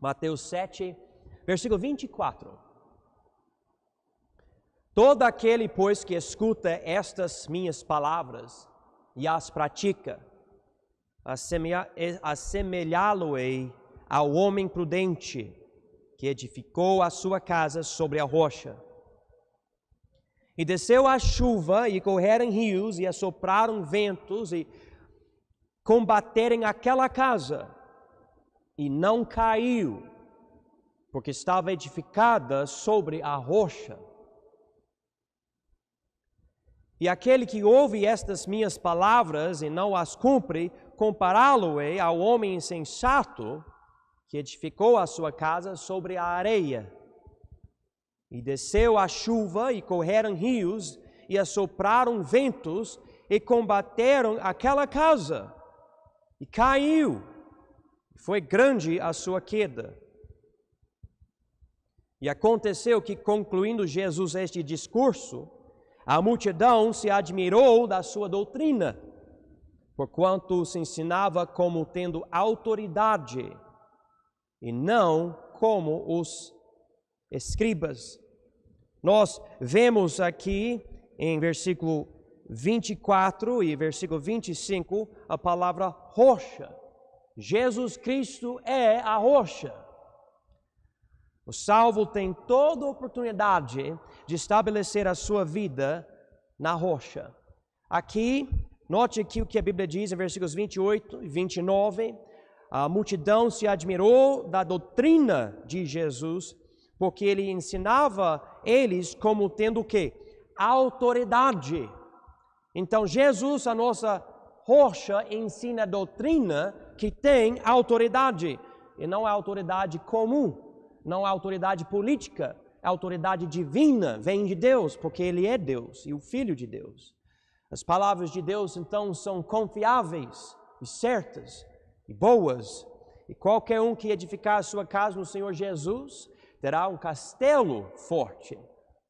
Mateus 7, versículo 24. Todo aquele, pois, que escuta estas minhas palavras e as pratica, assemelhá-lo-ei ao homem prudente que edificou a sua casa sobre a rocha. E desceu a chuva, e correram rios, e assopraram ventos, e combateram aquela casa, e não caiu, porque estava edificada sobre a rocha. E aquele que ouve estas minhas palavras e não as cumpre, compará-lo-ei ao homem insensato que edificou a sua casa sobre a areia. E desceu a chuva, e correram rios, e assopraram ventos, e combateram aquela casa, e caiu, e foi grande a sua queda. E aconteceu que, concluindo Jesus este discurso, a multidão se admirou da sua doutrina, porquanto se ensinava como tendo autoridade, e não como os escribas. Nós vemos aqui em versículo 24 e versículo 25 a palavra rocha. Jesus Cristo é a rocha. O salvo tem toda a oportunidade de estabelecer a sua vida na rocha. Aqui, note aqui o que a Bíblia diz em versículos 28 e 29. A multidão se admirou da doutrina de Jesus, porque ele ensinava eles como tendo o quê? Autoridade. Então, Jesus, a nossa rocha, ensina a doutrina que tem autoridade. E não é autoridade comum, não é autoridade política, é autoridade divina, vem de Deus, porque Ele é Deus e o Filho de Deus. As palavras de Deus, então, são confiáveis e certas e boas. E qualquer um que edificar a sua casa no Senhor Jesus terá um castelo forte,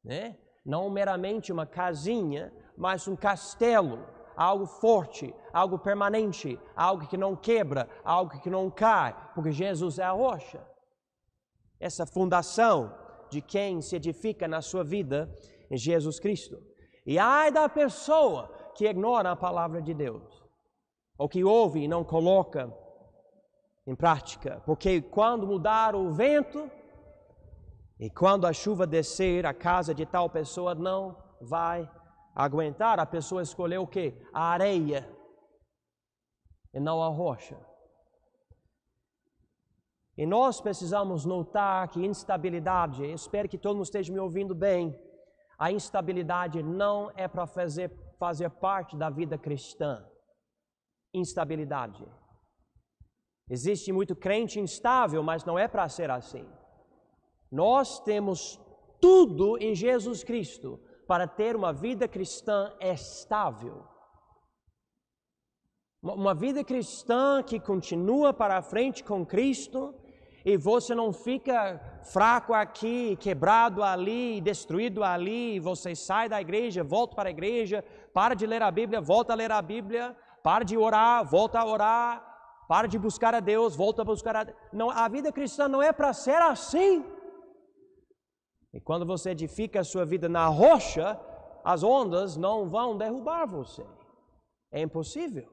né? Não meramente uma casinha, mas um castelo, algo forte, algo permanente, algo que não quebra, algo que não cai, porque Jesus é a rocha. Essa fundação de quem se edifica na sua vida em Jesus Cristo. E ai da pessoa que ignora a palavra de Deus, ou que ouve e não coloca em prática, porque quando mudar o vento e quando a chuva descer, a casa de tal pessoa não vai aguentar. A pessoa escolheu o quê? A areia e não a rocha. E nós precisamos notar que instabilidade, espero que todo mundo esteja me ouvindo bem, a instabilidade não é para fazer parte da vida cristã. Instabilidade. Existe muito crente instável, mas não é para ser assim. Nós temos tudo em Jesus Cristo para ter uma vida cristã estável. Uma vida cristã que continua para a frente com Cristo, e você não fica fraco aqui, quebrado ali, destruído ali, você sai da igreja, volta para a igreja, para de ler a Bíblia, volta a ler a Bíblia, para de orar, volta a orar, para de buscar a Deus, volta a buscar a Deus. Não, a vida cristã não é para ser assim. E quando você edifica a sua vida na rocha, as ondas não vão derrubar você. É impossível.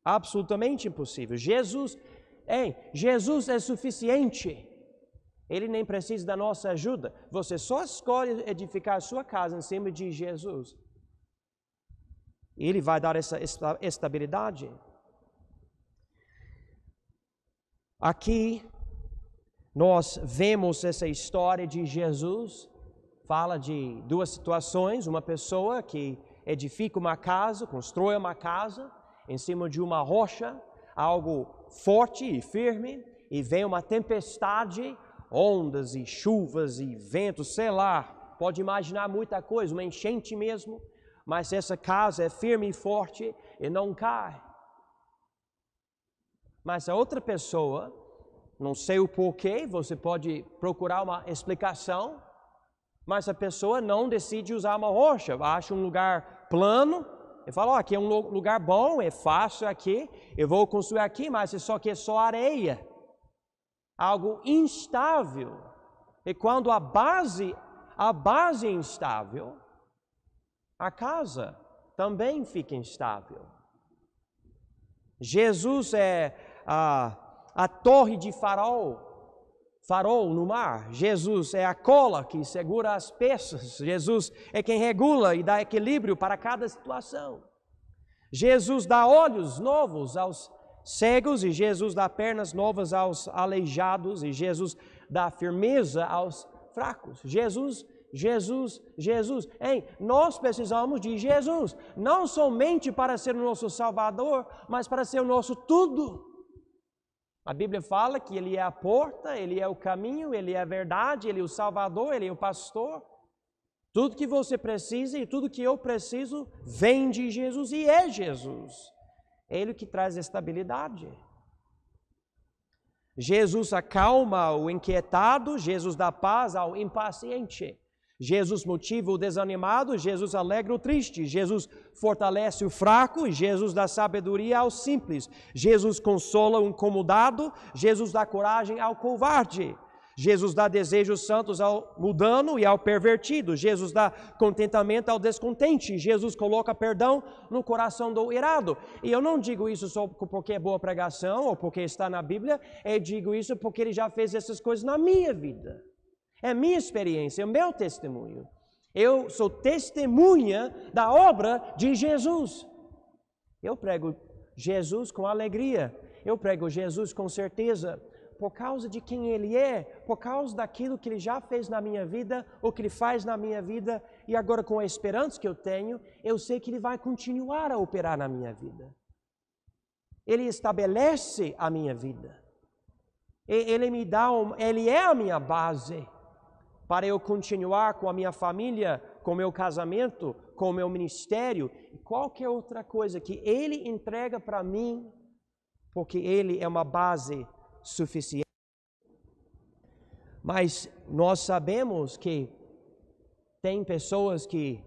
Absolutamente impossível. Jesus é suficiente. Ele nem precisa da nossa ajuda. Você só escolhe edificar a sua casa em cima de Jesus. Ele vai dar essa estabilidade. Aqui nós vemos essa história de Jesus. Fala de duas situações. Uma pessoa que edifica uma casa, constrói uma casa em cima de uma rocha, algo forte e firme, e vem uma tempestade, ondas e chuvas e ventos, sei lá, pode imaginar muita coisa, uma enchente mesmo, mas essa casa é firme e forte e não cai. Mas a outra pessoa, não sei o porquê, você pode procurar uma explicação, mas a pessoa não decide usar uma rocha, acha um lugar plano, e fala, aqui é um lugar bom, é fácil aqui, eu vou construir aqui, mas isso aqui é só areia. algo instável. E quando a base é instável, a casa também fica instável. Jesus é a torre de farol no mar. Jesus é a cola que segura as peças. Jesus é quem regula e dá equilíbrio para cada situação. Jesus dá olhos novos aos cegos, e Jesus dá pernas novas aos aleijados, e Jesus dá firmeza aos fracos. Jesus. Nós precisamos de Jesus, não somente para ser o nosso Salvador, mas para ser o nosso tudo. A Bíblia fala que Ele é a porta, Ele é o caminho, Ele é a verdade, Ele é o Salvador, Ele é o pastor. Tudo que você precisa e tudo que eu preciso vem de Jesus e é Jesus. É Ele que traz estabilidade. Jesus acalma o inquietado, Jesus dá paz ao impaciente. Jesus motiva o desanimado, Jesus alegra o triste, Jesus fortalece o fraco e Jesus dá sabedoria ao simples. Jesus consola o incomodado, Jesus dá coragem ao covarde. Jesus dá desejos santos ao mundano e ao pervertido. Jesus dá contentamento ao descontente. Jesus coloca perdão no coração do irado. E eu não digo isso só porque é boa pregação ou porque está na Bíblia. Eu digo isso porque Ele já fez essas coisas na minha vida. É minha experiência, é o meu testemunho. Eu sou testemunha da obra de Jesus. Eu prego Jesus com alegria. Eu prego Jesus com certeza. Por causa de quem Ele é, por causa daquilo que Ele já fez na minha vida, o que Ele faz na minha vida, e agora com a esperança que eu tenho, eu sei que Ele vai continuar a operar na minha vida. Ele estabelece a minha vida. Ele é a minha base para eu continuar com a minha família, com o meu casamento, com o meu ministério, e qualquer outra coisa que Ele entrega para mim, porque Ele é uma base suficiente. Mas nós sabemos que tem pessoas que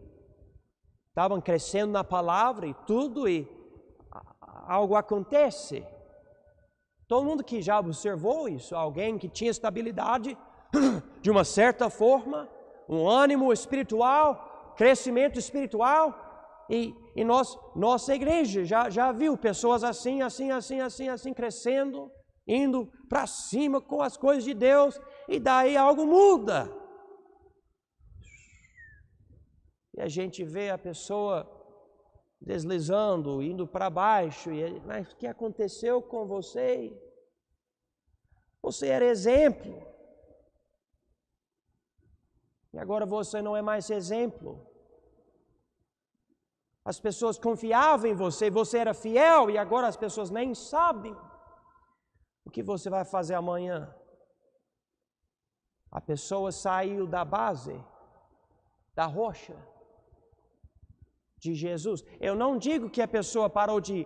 estavam crescendo na palavra e tudo, e algo acontece. Todo mundo que já observou isso, alguém que tinha estabilidade de uma certa forma, um ânimo espiritual, crescimento espiritual, e nossa igreja já viu pessoas assim, crescendo, indo para cima com as coisas de Deus, e daí algo muda. E a gente vê a pessoa deslizando, indo para baixo, mas o que aconteceu com você? Você era exemplo. E agora você não é mais exemplo. As pessoas confiavam em você, você era fiel, e agora as pessoas nem sabem o que você vai fazer amanhã. A pessoa saiu da base, da rocha de Jesus. Eu não digo que a pessoa parou de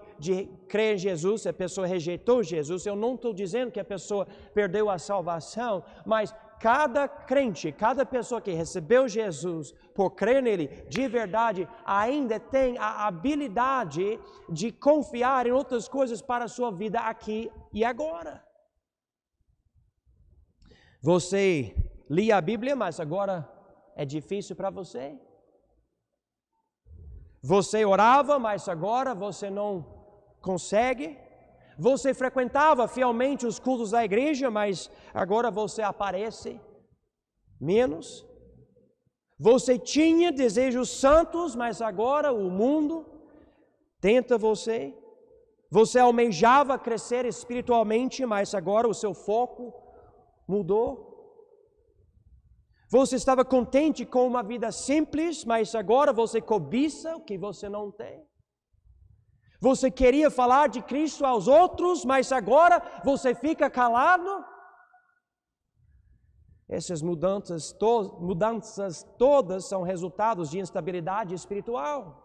crer em Jesus, a pessoa rejeitou Jesus. Eu não estou dizendo que a pessoa perdeu a salvação, mas cada crente, cada pessoa que recebeu Jesus por crer nele de verdade, ainda tem a habilidade de confiar em outras coisas para a sua vida aqui e agora. Você lia a Bíblia, mas agora é difícil para você? Você orava, mas agora você não consegue? Você frequentava fielmente os cultos da igreja, mas agora você aparece menos? Você tinha desejos santos, mas agora o mundo tenta você? Você almejava crescer espiritualmente, mas agora o seu foco mudou? Você estava contente com uma vida simples, mas agora você cobiça o que você não tem? Você queria falar de Cristo aos outros, mas agora você fica calado? Essas mudanças todas são resultados de instabilidade espiritual.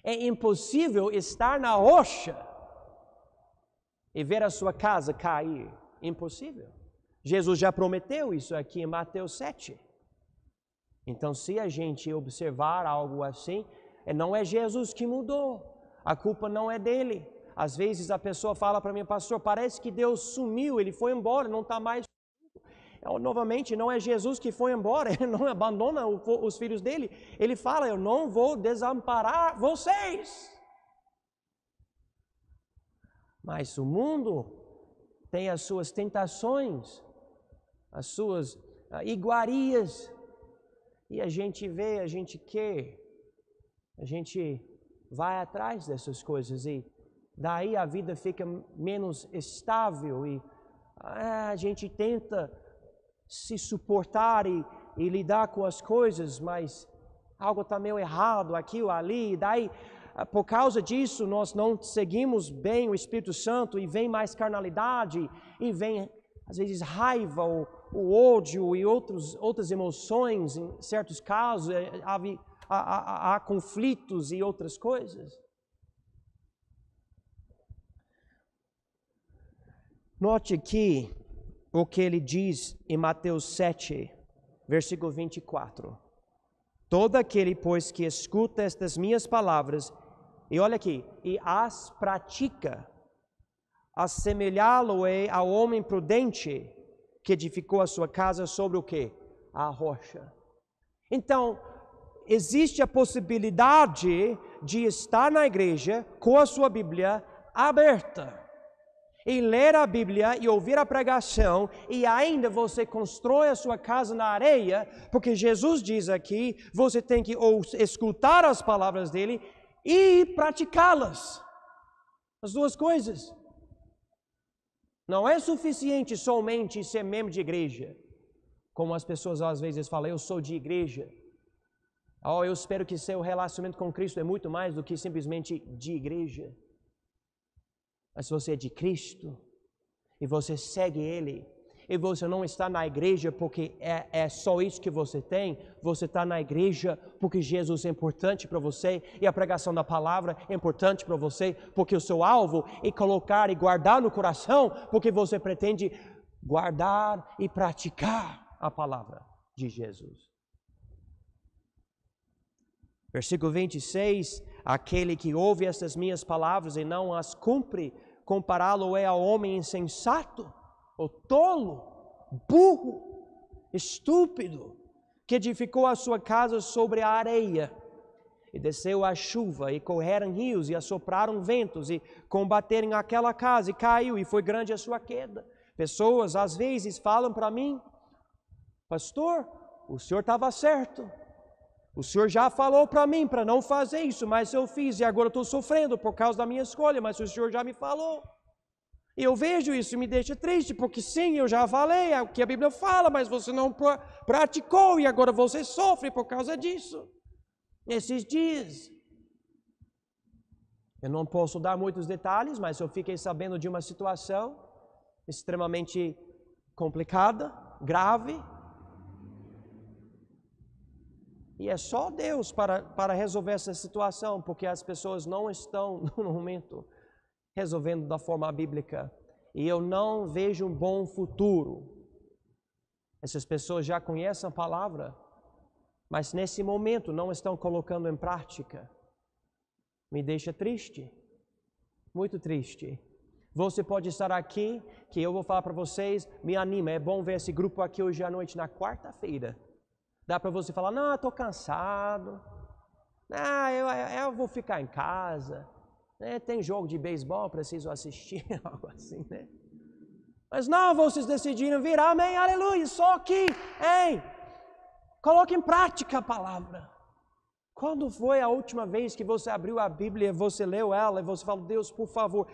É impossível estar na rocha e ver a sua casa cair. Impossível. Jesus já prometeu isso aqui em Mateus 7. Então, se a gente observar algo assim, não é Jesus que mudou. A culpa não é dele. Às vezes a pessoa fala para mim, pastor, parece que Deus sumiu, Ele foi embora, não está mais. Novamente, não é Jesus que foi embora, Ele não abandona os filhos dele. Ele fala, eu não vou desamparar vocês. Mas o mundo tem as suas tentações, as suas iguarias, e a gente vê, a gente quer, a gente vai atrás dessas coisas, e daí a vida fica menos estável, e a gente tenta se suportar e lidar com as coisas, mas algo está meio errado aqui ou ali, e daí por causa disso nós não seguimos bem o Espírito Santo, e vem mais carnalidade, e vem às vezes raiva, o ódio e outras emoções, em certos casos há conflitos e outras coisas. Note aqui o que ele diz em Mateus 7, versículo 24. Todo aquele, pois, que escuta estas minhas palavras, e olha aqui, e as pratica, assemelhá-lo-é ao homem prudente que edificou a sua casa sobre o quê? A rocha. Então, existe a possibilidade de estar na igreja com a sua Bíblia aberta, e ler a Bíblia e ouvir a pregação, e ainda você constrói a sua casa na areia, porque Jesus diz aqui, você tem que escutar as palavras dele e praticá-las. As duas coisas. Não é suficiente somente ser membro de igreja, como as pessoas às vezes falam, eu sou de igreja. Eu espero que seu relacionamento com Cristo é muito mais do que simplesmente de igreja. Mas se você é de Cristo, e você segue Ele, e você não está na igreja porque é só isso que você tem, você está na igreja porque Jesus é importante para você, e a pregação da palavra é importante para você, porque o seu alvo é colocar e guardar no coração, porque você pretende guardar e praticar a palavra de Jesus. Versículo 26, aquele que ouve estas minhas palavras e não as cumpre, compará-lo-é ao homem insensato, ou tolo, burro, estúpido, que edificou a sua casa sobre a areia, e desceu a chuva, e correram rios, e assopraram ventos, e combateram aquela casa, e caiu, e foi grande a sua queda. Pessoas às vezes falam para mim, pastor, o senhor estava certo, o senhor já falou para mim para não fazer isso, mas eu fiz e agora estou sofrendo por causa da minha escolha, mas o senhor já me falou. E eu vejo isso e me deixa triste, porque sim, eu já falei o que a Bíblia fala, mas você não praticou e agora você sofre por causa disso. Nesses dias, eu não posso dar muitos detalhes, mas eu fiquei sabendo de uma situação extremamente complicada, grave, e é só Deus para resolver essa situação, porque as pessoas não estão, no momento, resolvendo da forma bíblica. E eu não vejo um bom futuro. Essas pessoas já conhecem a palavra, mas nesse momento não estão colocando em prática. Me deixa triste, muito triste. Você pode estar aqui, que eu vou falar para vocês, me anima, é bom ver esse grupo aqui hoje à noite, na quarta-feira. Dá para você falar, não, eu estou cansado, eu vou ficar em casa, tem jogo de beisebol, preciso assistir, algo assim, né? Mas não, vocês decidiram vir, amém, aleluia, só que, coloque em prática a palavra. Quando foi a última vez que você abriu a Bíblia, você leu ela e você falou, Deus, por favor,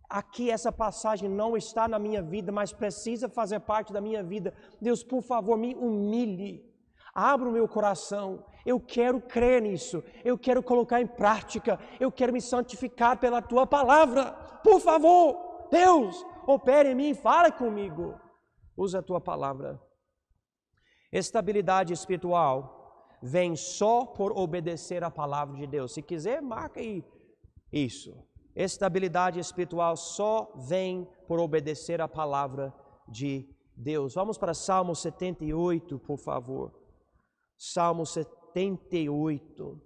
aqui essa passagem não está na minha vida, mas precisa fazer parte da minha vida. Deus, por favor, me humilhe. Abra o meu coração, eu quero crer nisso, eu quero colocar em prática, eu quero me santificar pela Tua palavra. Por favor, Deus, opere em mim, fale comigo. Usa a Tua palavra. Estabilidade espiritual vem só por obedecer a palavra de Deus. Se quiser, marca aí isso. Estabilidade espiritual só vem por obedecer a palavra de Deus. Vamos para Salmo 78, por favor. Salmo 78.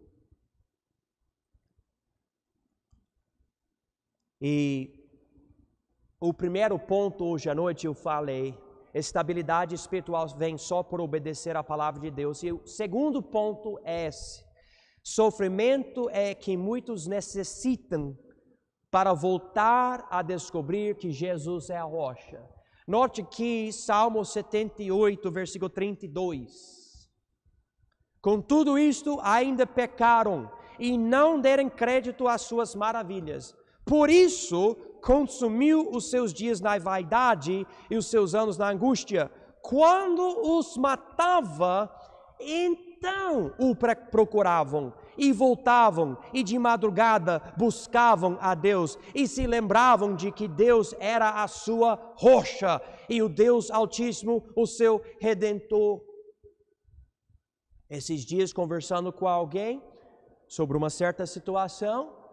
E o primeiro ponto hoje à noite eu falei, estabilidade espiritual vem só por obedecer à palavra de Deus. E o segundo ponto é esse. Sofrimento é que muitos necessitam para voltar a descobrir que Jesus é a rocha. Note que Salmo 78, versículo 32. Com tudo isto ainda pecaram e não deram crédito às suas maravilhas. Por isso, consumiu os seus dias na vaidade e os seus anos na angústia. Quando os matava, então o procuravam e voltavam e de madrugada buscavam a Deus e se lembravam de que Deus era a sua rocha e o Deus Altíssimo, o seu Redentor. Esses dias conversando com alguém sobre uma certa situação,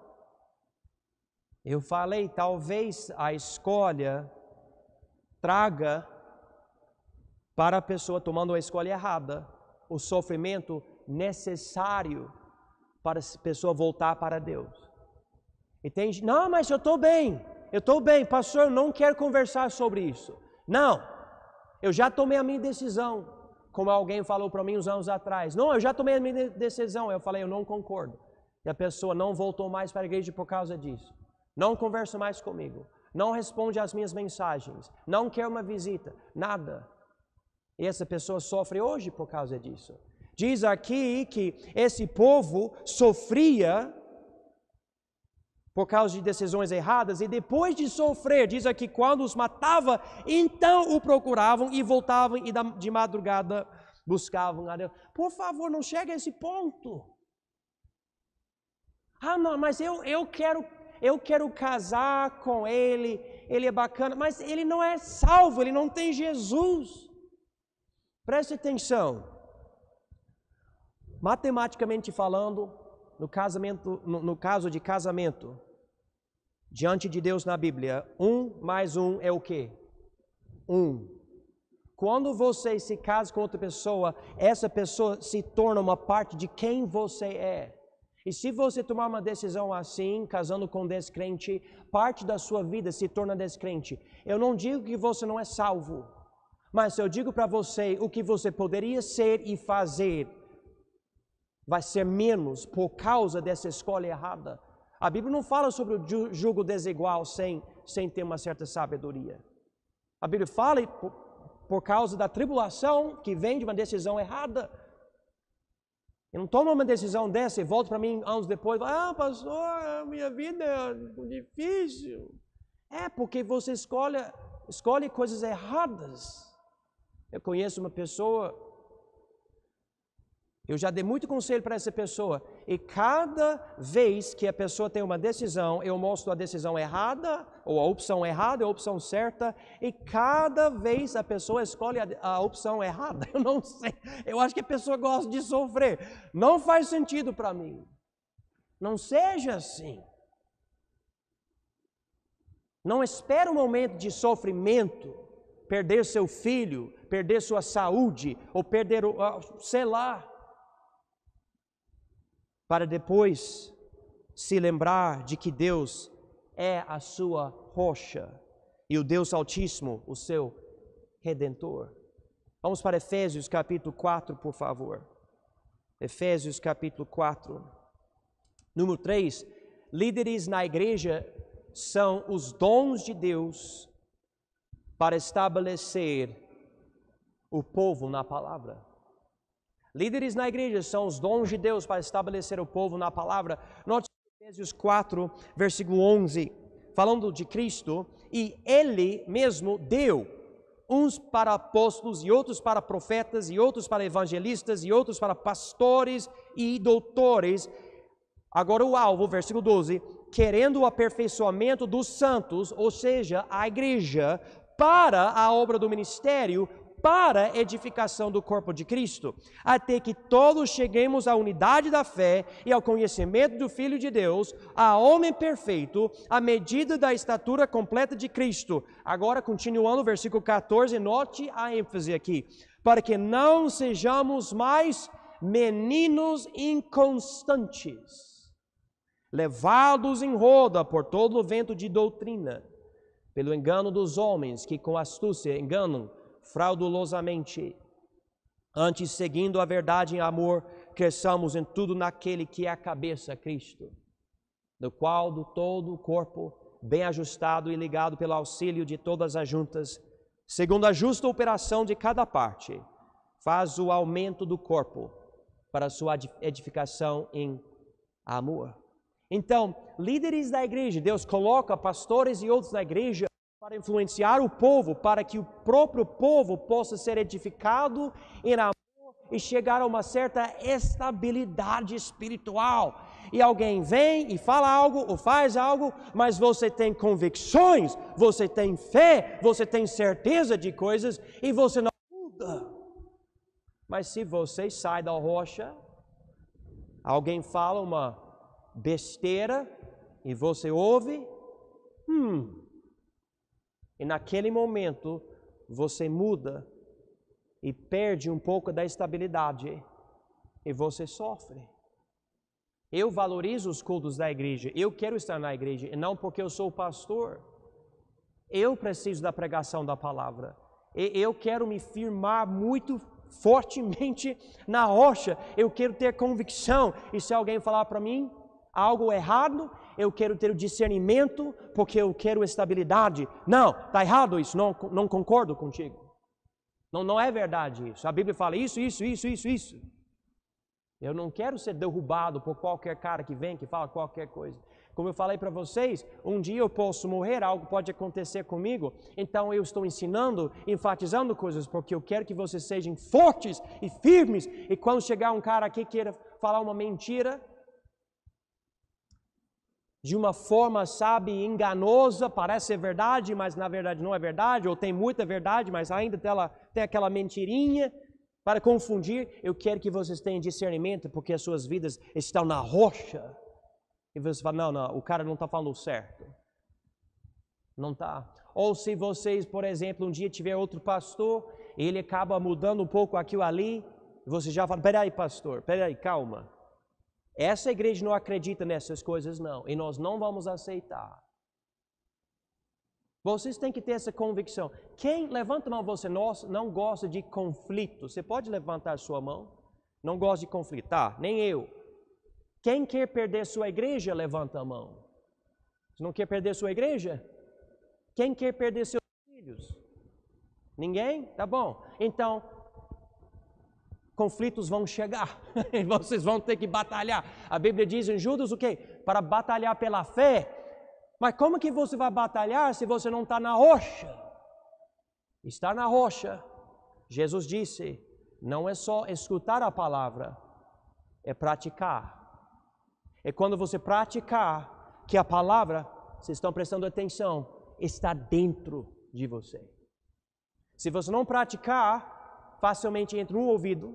eu falei, talvez a escolha traga para a pessoa tomando a escolha errada, o sofrimento necessário para a pessoa voltar para Deus. E tem gente, não, mas eu estou bem, pastor, eu não quero conversar sobre isso. Não, eu já tomei a minha decisão, como alguém falou para mim uns anos atrás. Não, eu já tomei a minha decisão. Eu falei, eu não concordo. E a pessoa não voltou mais para a igreja por causa disso. Não conversa mais comigo. Não responde às minhas mensagens. Não quer uma visita. Nada. E essa pessoa sofre hoje por causa disso. Diz aqui que esse povo sofria por causa de decisões erradas, e depois de sofrer, diz aqui, quando os matava, então o procuravam e voltavam e de madrugada buscavam a Deus. Por favor, não chegue a esse ponto. Ah, não, mas eu quero casar com ele é bacana, mas ele não é salvo, ele não tem Jesus. Preste atenção. Matematicamente falando, no caso de casamento, diante de Deus na Bíblia, 1 mais 1 é o quê? 1. Quando você se casa com outra pessoa, essa pessoa se torna uma parte de quem você é. E se você tomar uma decisão assim, casando com um descrente, parte da sua vida se torna descrente. Eu não digo que você não é salvo, mas eu digo para você o que você poderia ser e fazer vai ser menos por causa dessa escolha errada. A Bíblia não fala sobre o jugo desigual sem ter uma certa sabedoria. A Bíblia fala por causa da tribulação que vem de uma decisão errada. Eu não tomo uma decisão dessa e volto para mim anos depois, pastor, minha vida é difícil. É porque você escolhe coisas erradas. Eu conheço uma pessoa, eu já dei muito conselho para essa pessoa, e cada vez que a pessoa tem uma decisão, eu mostro a decisão errada, ou a opção errada, ou a opção certa, e cada vez a pessoa escolhe a opção errada. Eu não sei, eu acho que a pessoa gosta de sofrer. Não faz sentido para mim. Não seja assim. Não espere um momento de sofrimento, perder seu filho, perder sua saúde, ou perder, sei lá, para depois se lembrar de que Deus é a sua rocha e o Deus Altíssimo, o seu Redentor. Vamos para Efésios capítulo 4, por favor. Efésios capítulo 4. Número 3, líderes na igreja são os dons de Deus para estabelecer o povo na palavra. Líderes na igreja são os dons de Deus para estabelecer o povo na palavra. Note Efésios 4, versículo 11, falando de Cristo, e Ele mesmo deu uns para apóstolos, e outros para profetas, e outros para evangelistas, e outros para pastores e doutores. Agora o alvo, versículo 12, querendo o aperfeiçoamento dos santos, ou seja, a igreja, para a obra do ministério, para a edificação do corpo de Cristo, até que todos cheguemos à unidade da fé e ao conhecimento do Filho de Deus, a homem perfeito, à medida da estatura completa de Cristo. Agora, continuando o versículo 14, note a ênfase aqui, para que não sejamos mais meninos inconstantes, levados em roda por todo o vento de doutrina, pelo engano dos homens que com astúcia enganam fraudulosamente. Antes, seguindo a verdade em amor, cresçamos em tudo naquele que é a cabeça, Cristo, do qual do todo o corpo, bem ajustado e ligado pelo auxílio de todas as juntas, segundo a justa operação de cada parte, faz o aumento do corpo para a sua edificação em amor. Então, líderes da igreja, Deus coloca pastores e outros na igreja para influenciar o povo, para que o próprio povo possa ser edificado em amor e chegar a uma certa estabilidade espiritual. E alguém vem e fala algo ou faz algo, mas você tem convicções, você tem fé, você tem certeza de coisas e você não muda. Mas se você sai da rocha, alguém fala uma besteira e você ouve, e naquele momento você muda e perde um pouco da estabilidade e você sofre. Eu valorizo os cultos da igreja, eu quero estar na igreja, e não porque eu sou o pastor. Eu preciso da pregação da palavra. Eu quero me firmar muito fortemente na rocha, eu quero ter convicção, e se alguém falar para mim algo errado, eu quero ter o discernimento, porque eu quero estabilidade. Não, está errado isso, não concordo contigo. Não é verdade isso. A Bíblia fala isso. Eu não quero ser derrubado por qualquer cara que vem, que fala qualquer coisa. Como eu falei para vocês, um dia eu posso morrer, algo pode acontecer comigo, então eu estou ensinando, enfatizando coisas, porque eu quero que vocês sejam fortes e firmes, e quando chegar um cara aqui que queira falar uma mentira, de uma forma, sabe, enganosa, parece ser verdade, mas na verdade não é verdade, ou tem muita verdade, mas ainda tem aquela mentirinha para confundir. Eu quero que vocês tenham discernimento, porque as suas vidas estão na rocha. E você fala, não, o cara não está falando certo. Não está. Ou se vocês, por exemplo, um dia tiver outro pastor, ele acaba mudando um pouco aquilo ali, e você já fala, peraí pastor, peraí, calma. Essa igreja não acredita nessas coisas não, e nós não vamos aceitar. Vocês têm que ter essa convicção. Quem, levanta a mão, você não gosta de conflito? Você pode levantar a sua mão? Não gosta de conflito? Tá, nem eu. Quem quer perder sua igreja, levanta a mão. Você não quer perder sua igreja? Quem quer perder seus filhos? Ninguém? Tá bom. Então, conflitos vão chegar. E vocês vão ter que batalhar. A Bíblia diz em Judas o quê? Para batalhar pela fé. Mas como que você vai batalhar se você não está na rocha? Estar na rocha, Jesus disse, não é só escutar a palavra, é praticar. É quando você praticar que a palavra, vocês estão prestando atenção, está dentro de você. Se você não praticar, facilmente entra um ouvido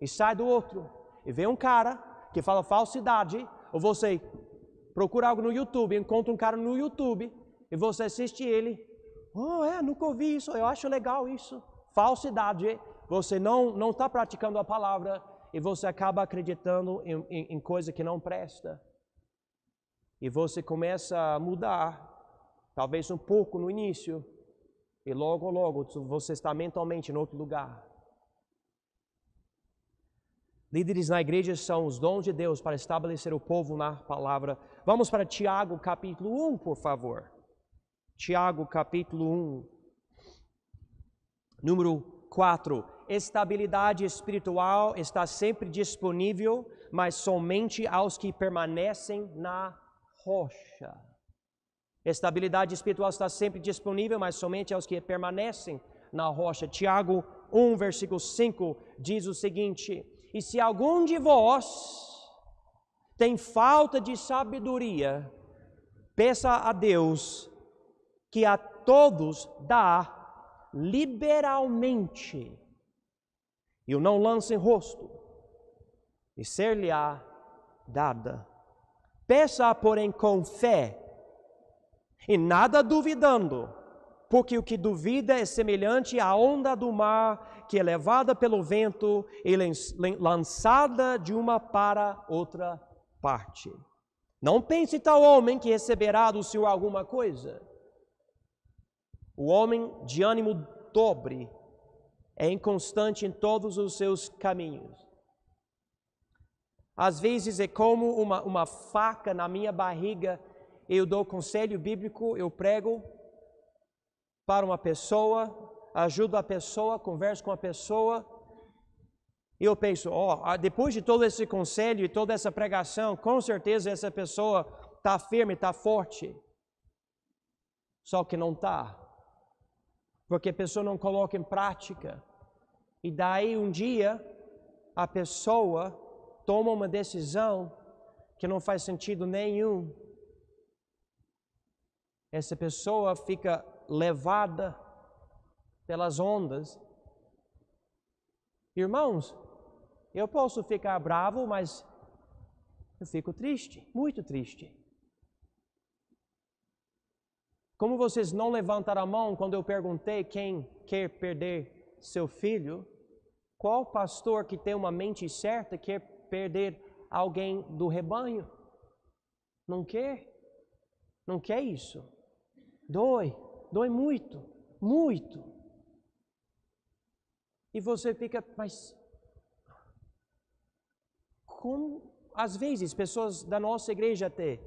e sai do outro. E vem um cara que fala falsidade, ou você procura algo no YouTube, encontra um cara no YouTube, e você assiste ele. Nunca ouvi isso, eu acho legal isso. Falsidade, você não está praticando a palavra, e você acaba acreditando em coisa que não presta. E você começa a mudar, talvez um pouco no início, e logo você está mentalmente em outro lugar. Líderes na igreja são os dons de Deus para estabelecer o povo na palavra. Vamos para Tiago capítulo 1, por favor. Tiago capítulo 1, número 4. Estabilidade espiritual está sempre disponível, mas somente aos que permanecem na rocha. Estabilidade espiritual está sempre disponível, mas somente aos que permanecem na rocha. Tiago 1, versículo 5 diz o seguinte: e se algum de vós tem falta de sabedoria, peça a Deus, que a todos dá liberalmente, e o não lance em rosto, e ser-lhe-á dada. Peça, porém, com fé, e nada duvidando, porque o que duvida é semelhante à onda do mar, que é levada pelo vento e lançada de uma para outra parte. Não pense tal homem que receberá do Senhor alguma coisa. O homem de ânimo dobre é inconstante em todos os seus caminhos. Às vezes é como uma faca na minha barriga. Eu dou conselho bíblico, eu prego para uma pessoa, ajudo a pessoa, converso com a pessoa. E eu penso, depois de todo esse conselho e toda essa pregação, com certeza essa pessoa está firme, está forte. Só que não está. Porque a pessoa não coloca em prática. E daí um dia a pessoa toma uma decisão que não faz sentido nenhum. Essa pessoa fica levada pelas ondas. Irmãos, eu posso ficar bravo, mas eu fico triste, muito triste. Como vocês não levantaram a mão quando eu perguntei quem quer perder seu filho, qual pastor que tem uma mente certa quer perder alguém do rebanho? Não quer? Não quer isso? Dói muito, muito. E você fica, mas como? Às vezes, pessoas da nossa igreja até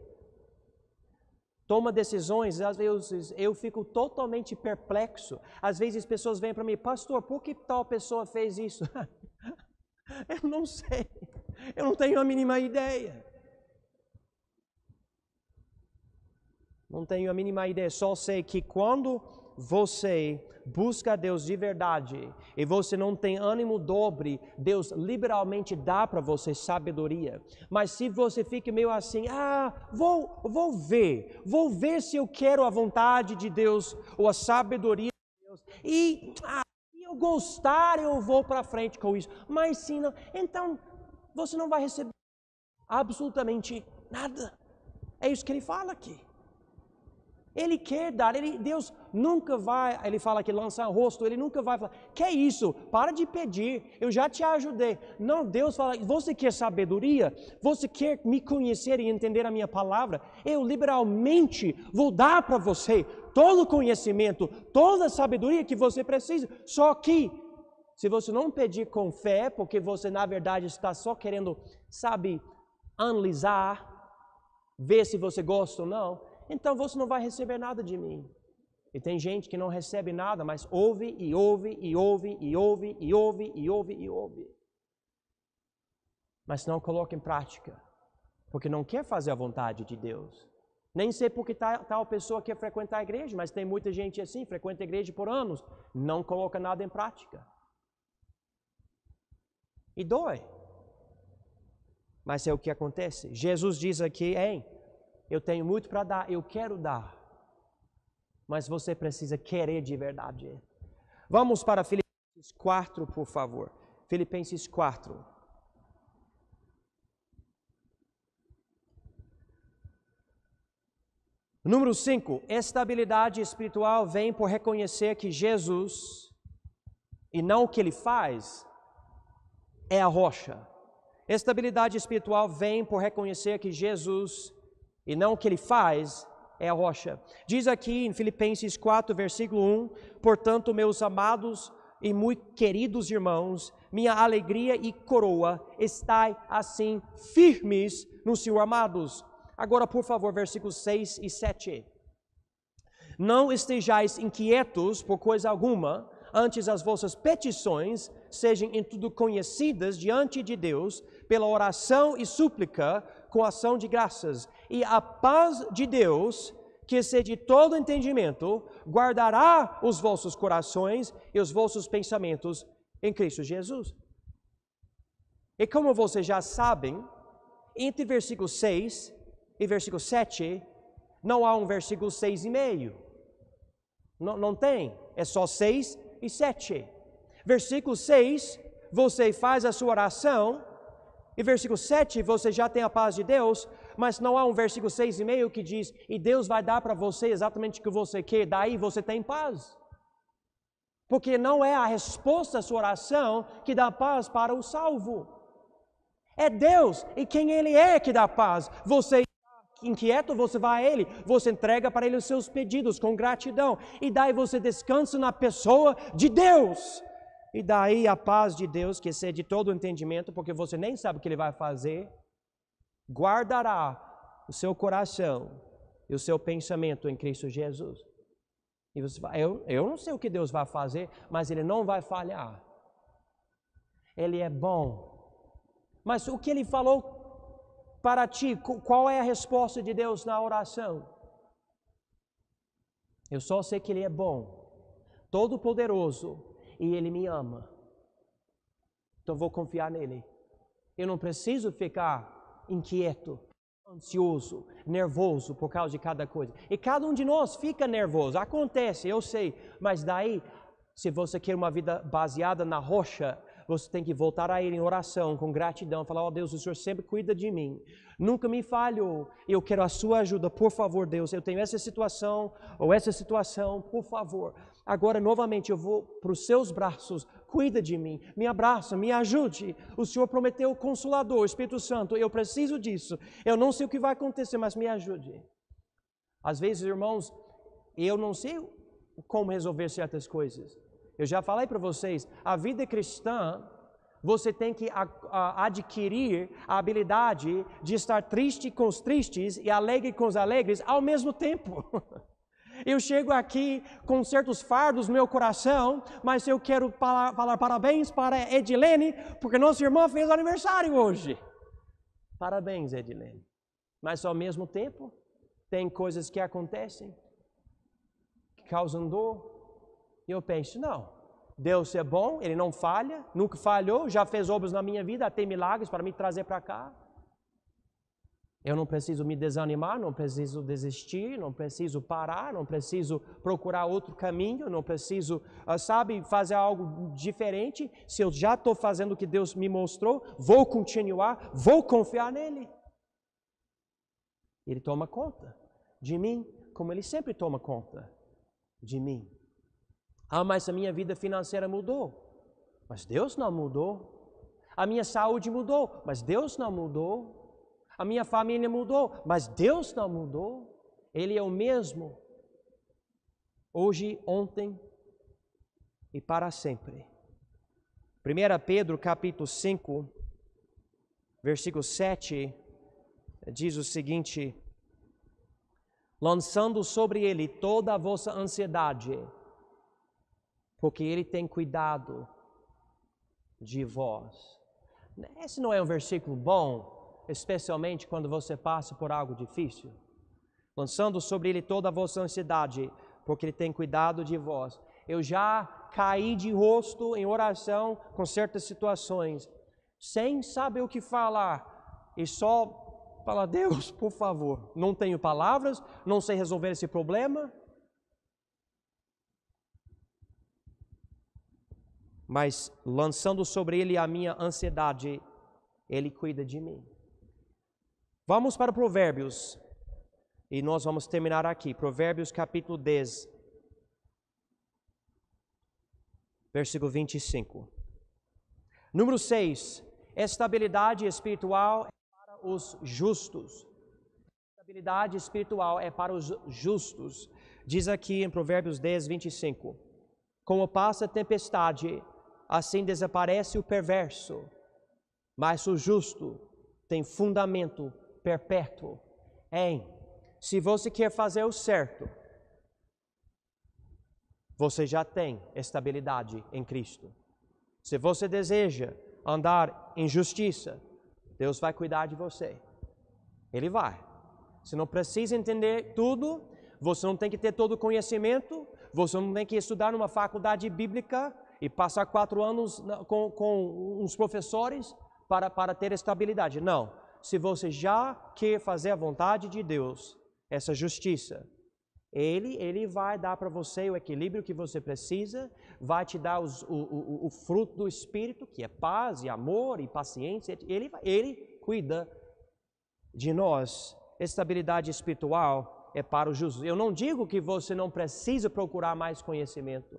tomam decisões, às vezes eu fico totalmente perplexo. Às vezes pessoas vêm para mim, pastor, por que tal pessoa fez isso? Eu não sei, eu não tenho a mínima ideia. Não tenho a mínima ideia, só sei que quando você busca a Deus de verdade e você não tem ânimo dobre, Deus liberalmente dá para você sabedoria. Mas se você fica meio assim, vou ver se eu quero a vontade de Deus ou a sabedoria de Deus, e se eu gostar eu vou para frente com isso, mas se não, então você não vai receber absolutamente nada. É isso que ele fala aqui. Ele quer dar, Deus nunca vai, ele fala que lançar o rosto, ele nunca vai falar, que é isso? Para de pedir, eu já te ajudei. Não, Deus fala, você quer sabedoria? Você quer me conhecer e entender a minha palavra? Eu liberalmente vou dar para você todo o conhecimento, toda a sabedoria que você precisa. Só que, se você não pedir com fé, porque você na verdade está só querendo, analisar, ver se você gosta ou não, então você não vai receber nada de mim. E tem gente que não recebe nada, mas ouve e ouve e ouve e ouve e ouve e ouve e ouve. Mas não coloca em prática, porque não quer fazer a vontade de Deus. Nem sei porque tal pessoa quer frequentar a igreja, mas tem muita gente assim, frequenta a igreja por anos, não coloca nada em prática. E dói. Mas é o que acontece. Jesus diz aqui, eu tenho muito para dar, eu quero dar. Mas você precisa querer de verdade. Vamos para Filipenses 4, por favor. Filipenses 4. Número 5. Estabilidade espiritual vem por reconhecer que Jesus, e não o que Ele faz, é a rocha. Estabilidade espiritual vem por reconhecer que Jesus, e não o que Ele faz, é a rocha. Diz aqui em Filipenses 4, versículo 1, portanto, meus amados e muito queridos irmãos, minha alegria e coroa, estai assim firmes no Senhor, amados. Agora, por favor, versículos 6 e 7. Não estejais inquietos por coisa alguma, antes as vossas petições sejam em tudo conhecidas diante de Deus, pela oração e súplica, com ação de graças. E a paz de Deus, que excede todo entendimento, guardará os vossos corações e os vossos pensamentos em Cristo Jesus. E como vocês já sabem, entre versículo 6 e versículo 7, não há um versículo 6,5. Não tem, é só 6 e 7. Versículo 6, você faz a sua oração, e versículo 7, você já tem a paz de Deus, mas não há um versículo 6,5 que diz, e Deus vai dar para você exatamente o que você quer, daí você tem paz. Porque não é a resposta à sua oração que dá paz para o salvo. É Deus e quem Ele é que dá paz. Você está inquieto, você vai a Ele, você entrega para Ele os seus pedidos com gratidão, e daí você descansa na pessoa de Deus. E daí a paz de Deus, que excede todo o entendimento, porque você nem sabe o que Ele vai fazer, guardará o seu coração e o seu pensamento em Cristo Jesus. E você vai, eu não sei o que Deus vai fazer, mas Ele não vai falhar. Ele é bom. Mas o que Ele falou para ti, qual é a resposta de Deus na oração? Eu só sei que Ele é bom, todo-poderoso, e Ele me ama. Então vou confiar nele. Eu não preciso ficar inquieto, ansioso, nervoso por causa de cada coisa. E cada um de nós fica nervoso, acontece, eu sei. Mas daí, se você quer uma vida baseada na rocha, você tem que voltar a Ele em oração, com gratidão, falar, ó Deus, o Senhor sempre cuida de mim, nunca me falhou, eu quero a sua ajuda, por favor Deus, eu tenho essa situação, ou essa situação, por favor, agora novamente eu vou para os seus braços, cuida de mim, me abraça, me ajude, o Senhor prometeu o Consolador, o Espírito Santo, eu preciso disso, eu não sei o que vai acontecer, mas me ajude. Às vezes, irmãos, eu não sei como resolver certas coisas. Eu já falei para vocês, a vida cristã, você tem que adquirir a habilidade de estar triste com os tristes e alegre com os alegres ao mesmo tempo. Eu chego aqui com certos fardos no meu coração, mas eu quero falar parabéns para Edilene, porque nossa irmã fez aniversário hoje. Parabéns, Edilene. Mas ao mesmo tempo, tem coisas que acontecem, que causam dor. E eu penso, não, Deus é bom, Ele não falha, nunca falhou, já fez obras na minha vida, tem milagres para me trazer para cá. Eu não preciso me desanimar, não preciso desistir, não preciso parar, não preciso procurar outro caminho, não preciso, fazer algo diferente. Se eu já estou fazendo o que Deus me mostrou, vou continuar, vou confiar nele. Ele toma conta de mim, como Ele sempre toma conta de mim. Mas a minha vida financeira mudou, mas Deus não mudou. A minha saúde mudou, mas Deus não mudou. A minha família mudou, mas Deus não mudou. Ele é o mesmo, hoje, ontem e para sempre. 1 Pedro capítulo 5, versículo 7, diz o seguinte: lançando sobre Ele toda a vossa ansiedade, porque Ele tem cuidado de vós. Esse não é um versículo bom? Especialmente quando você passa por algo difícil, lançando sobre Ele toda a vossa ansiedade, porque Ele tem cuidado de vós. Eu já caí de rosto em oração com certas situações, sem saber o que falar, e só falar, Deus, por favor, não tenho palavras, não sei resolver esse problema, mas lançando sobre Ele a minha ansiedade, Ele cuida de mim. Vamos para Provérbios, e nós vamos terminar aqui. Provérbios capítulo 10, versículo 25. Número 6, estabilidade espiritual é para os justos. Estabilidade espiritual é para os justos. Diz aqui em Provérbios 10, 25. Como passa a tempestade, assim desaparece o perverso, mas o justo tem fundamento perpétuo. Se você quer fazer o certo, você já tem estabilidade em Cristo. Se você deseja andar em justiça, Deus vai cuidar de você. Ele vai. Você não precisa entender tudo, você não tem que ter todo o conhecimento, você não tem que estudar numa faculdade bíblica e passar 4 anos com uns professores para ter estabilidade. Não. Se você já quer fazer a vontade de Deus, essa justiça, Ele vai dar para você o equilíbrio que você precisa, vai te dar o fruto do Espírito, que é paz e amor e paciência. Ele cuida de nós. Estabilidade espiritual é para os justos. Eu não digo que você não precisa procurar mais conhecimento,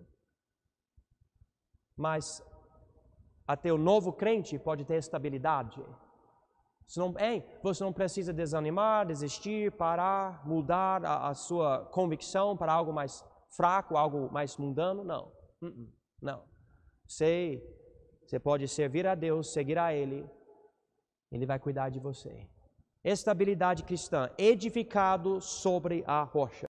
mas até o novo crente pode ter estabilidade Você não precisa desanimar, desistir, parar, mudar a sua convicção para algo mais fraco, algo mais mundano. Não. Não. Você pode servir a Deus, seguir a Ele. Ele vai cuidar de você. Estabilidade cristã, edificado sobre a rocha.